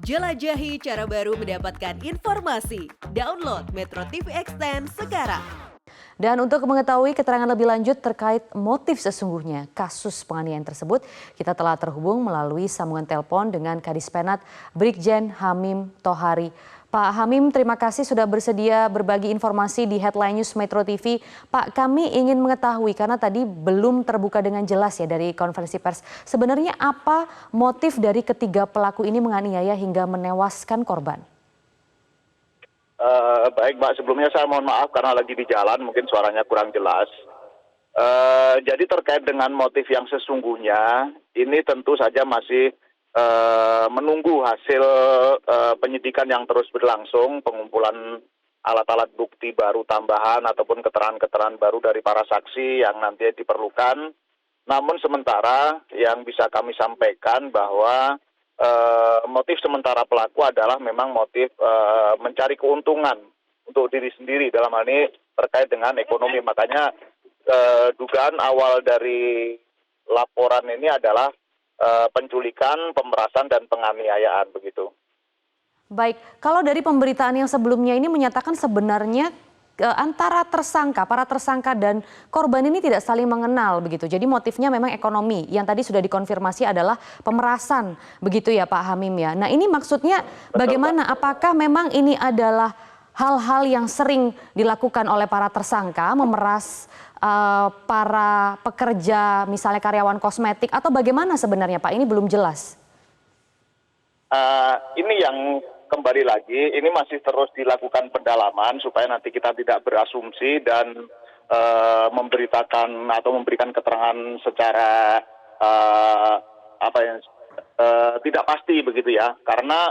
Jelajahi cara baru mendapatkan informasi. Download Metro TV Extend sekarang. Dan untuk mengetahui keterangan lebih lanjut terkait motif sesungguhnya kasus penganiayaan tersebut, kita telah terhubung melalui sambungan telepon dengan Kadis Penat Brigjen Hamim Tohari. Pak Hamim, terima kasih sudah bersedia berbagi informasi di Headline News Metro TV. Pak, kami ingin mengetahui karena tadi belum terbuka dengan jelas ya dari konferensi pers. Sebenarnya apa motif dari ketiga pelaku ini menganiaya hingga menewaskan korban? Baik Mbak, sebelumnya saya mohon maaf karena lagi di jalan, mungkin suaranya kurang jelas. Jadi terkait dengan motif yang sesungguhnya, ini tentu saja masih menunggu hasil penyidikan yang terus berlangsung, pengumpulan alat-alat bukti baru tambahan ataupun keterangan-keterangan baru dari para saksi yang nantinya diperlukan. Namun sementara yang bisa kami sampaikan bahwa motif sementara pelaku adalah memang motif mencari keuntungan untuk diri sendiri, dalam hal ini terkait dengan ekonomi. Makanya dugaan awal dari laporan ini adalah penculikan, pemerasan, dan penganiayaan begitu. Baik, kalau dari pemberitaan yang sebelumnya ini menyatakan sebenarnya antara para tersangka dan korban ini tidak saling mengenal begitu. Jadi motifnya memang ekonomi. Yang tadi sudah dikonfirmasi adalah pemerasan begitu ya Pak Hamim ya. Nah ini maksudnya bagaimana? Apakah memang ini adalah hal-hal yang sering dilakukan oleh para tersangka, memeras para pekerja misalnya karyawan kosmetik atau bagaimana sebenarnya Pak? Ini belum jelas. Ini yang kembali lagi, ini masih terus dilakukan pendalaman supaya nanti kita tidak berasumsi dan memberitakan atau memberikan keterangan secara tidak pasti begitu ya. Karena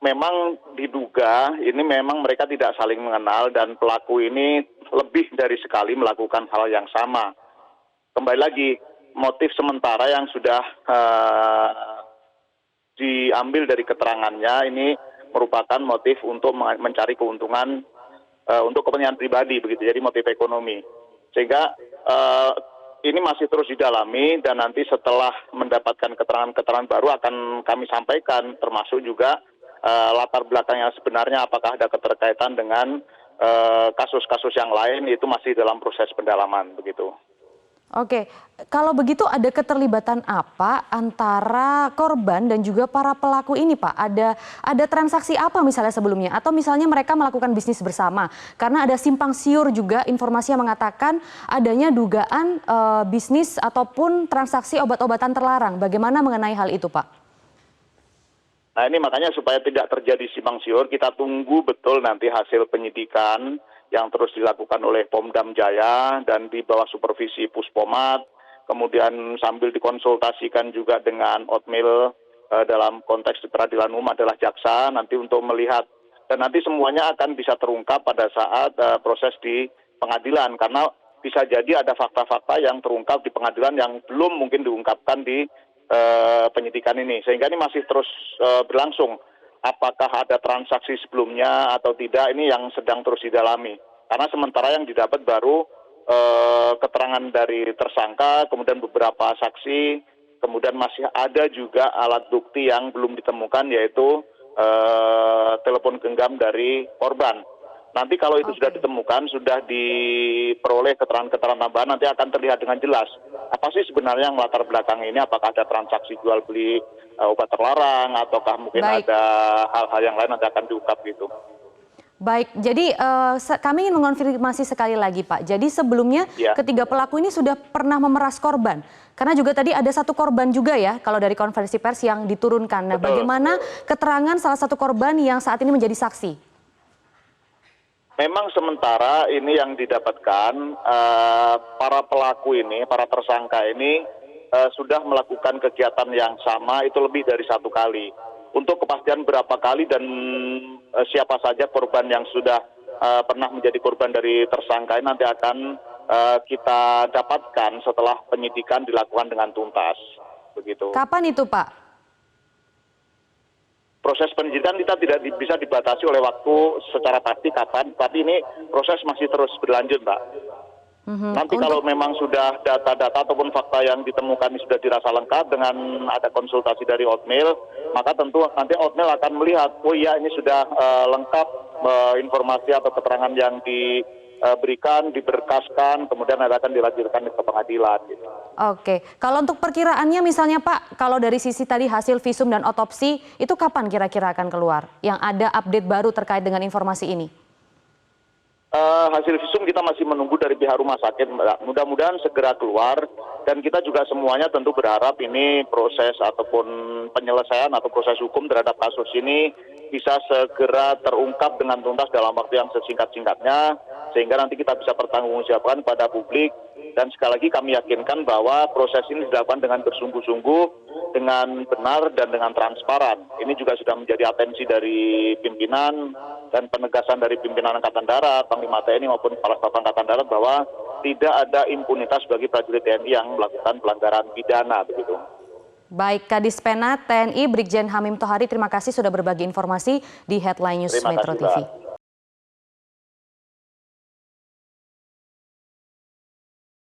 memang diduga ini memang mereka tidak saling mengenal dan pelaku ini lebih dari sekali melakukan hal yang sama. Kembali lagi, motif sementara yang sudah diambil dari keterangannya ini merupakan motif untuk mencari keuntungan untuk kepentingan pribadi begitu, jadi motif ekonomi. Sehingga ini masih terus didalami dan nanti setelah mendapatkan keterangan-keterangan baru akan kami sampaikan, termasuk juga latar belakangnya sebenarnya apakah ada keterkaitan dengan kasus-kasus yang lain, itu masih dalam proses pendalaman begitu. Oke, kalau begitu ada keterlibatan apa antara korban dan juga para pelaku ini Pak? Ada transaksi apa misalnya sebelumnya? Atau misalnya mereka melakukan bisnis bersama? Karena ada simpang siur juga informasi yang mengatakan adanya dugaan bisnis ataupun transaksi obat-obatan terlarang. Bagaimana mengenai hal itu Pak? Nah ini makanya supaya tidak terjadi simpang siur, kita tunggu betul nanti hasil penyidikan yang terus dilakukan oleh Pomdam Jaya dan di bawah supervisi Puspomat, kemudian sambil dikonsultasikan juga dengan Otmil dalam konteks di peradilan umum adalah jaksa nanti untuk melihat, dan nanti semuanya akan bisa terungkap pada saat proses di pengadilan, karena bisa jadi ada fakta-fakta yang terungkap di pengadilan yang belum mungkin diungkapkan di penyidikan ini, sehingga ini masih terus berlangsung. Apakah ada transaksi sebelumnya atau tidak, ini yang sedang terus didalami. Karena sementara yang didapat baru keterangan dari tersangka, kemudian beberapa saksi, kemudian masih ada juga alat bukti yang belum ditemukan, yaitu telepon genggam dari korban. Nanti kalau itu sudah ditemukan, sudah diperoleh keterangan-keterangan tambahan, nanti akan terlihat dengan jelas apa sih sebenarnya yang melatar belakang ini, apakah ada transaksi jual beli obat terlarang, ataukah mungkin ada hal-hal yang lain nanti akan diungkap gitu. Baik, jadi kami ingin mengonfirmasi sekali lagi Pak. Jadi sebelumnya ketiga pelaku ini sudah pernah memeras korban. Karena juga tadi ada satu korban juga ya, kalau dari konferensi pers yang diturunkan. Nah, bagaimana keterangan salah satu korban yang saat ini menjadi saksi? Memang sementara ini yang didapatkan, para pelaku ini, para tersangka ini sudah melakukan kegiatan yang sama itu lebih dari satu kali. Untuk kepastian berapa kali dan siapa saja korban yang sudah pernah menjadi korban dari tersangka ini nanti akan kita dapatkan setelah penyidikan dilakukan dengan tuntas. Begitu. Kapan itu Pak? Proses penyidikan kita tidak bisa dibatasi oleh waktu secara pasti kapan, tapi ini proses masih terus berlanjut, Mbak. Nanti kalau memang sudah data-data ataupun fakta yang ditemukan ini sudah dirasa lengkap dengan ada konsultasi dari Otmail, maka tentu nanti Otmail akan melihat, oh iya ini sudah lengkap informasi atau keterangan yang diberikan, diberkaskan, kemudian akan dilanjutkan ke pengadilan. Gitu. Oke, kalau untuk perkiraannya misalnya Pak, kalau dari sisi tadi hasil visum dan otopsi, itu kapan kira-kira akan keluar? Yang ada update baru terkait dengan informasi ini? Hasil visum kita masih menunggu dari pihak rumah sakit, Mbak. Mudah-mudahan segera keluar dan kita juga semuanya tentu berharap ini proses ataupun penyelesaian atau proses hukum terhadap kasus ini bisa segera terungkap dengan tuntas dalam waktu yang sesingkat-singkatnya sehingga nanti kita bisa pertanggungjawabkan pada publik dan sekali lagi kami yakinkan bahwa proses ini dilakukan dengan bersungguh-sungguh, dengan benar dan dengan transparan. Ini juga sudah menjadi atensi dari pimpinan dan penegasan dari pimpinan Angkatan Darat, Panglima TNI maupun Kepala Staf Angkatan Darat bahwa tidak ada impunitas bagi prajurit TNI yang melakukan pelanggaran pidana begitu. Baik, Kadis Penat TNI Brigjen Hamim Tohari, terima kasih sudah berbagi informasi di Headline News Metro TV.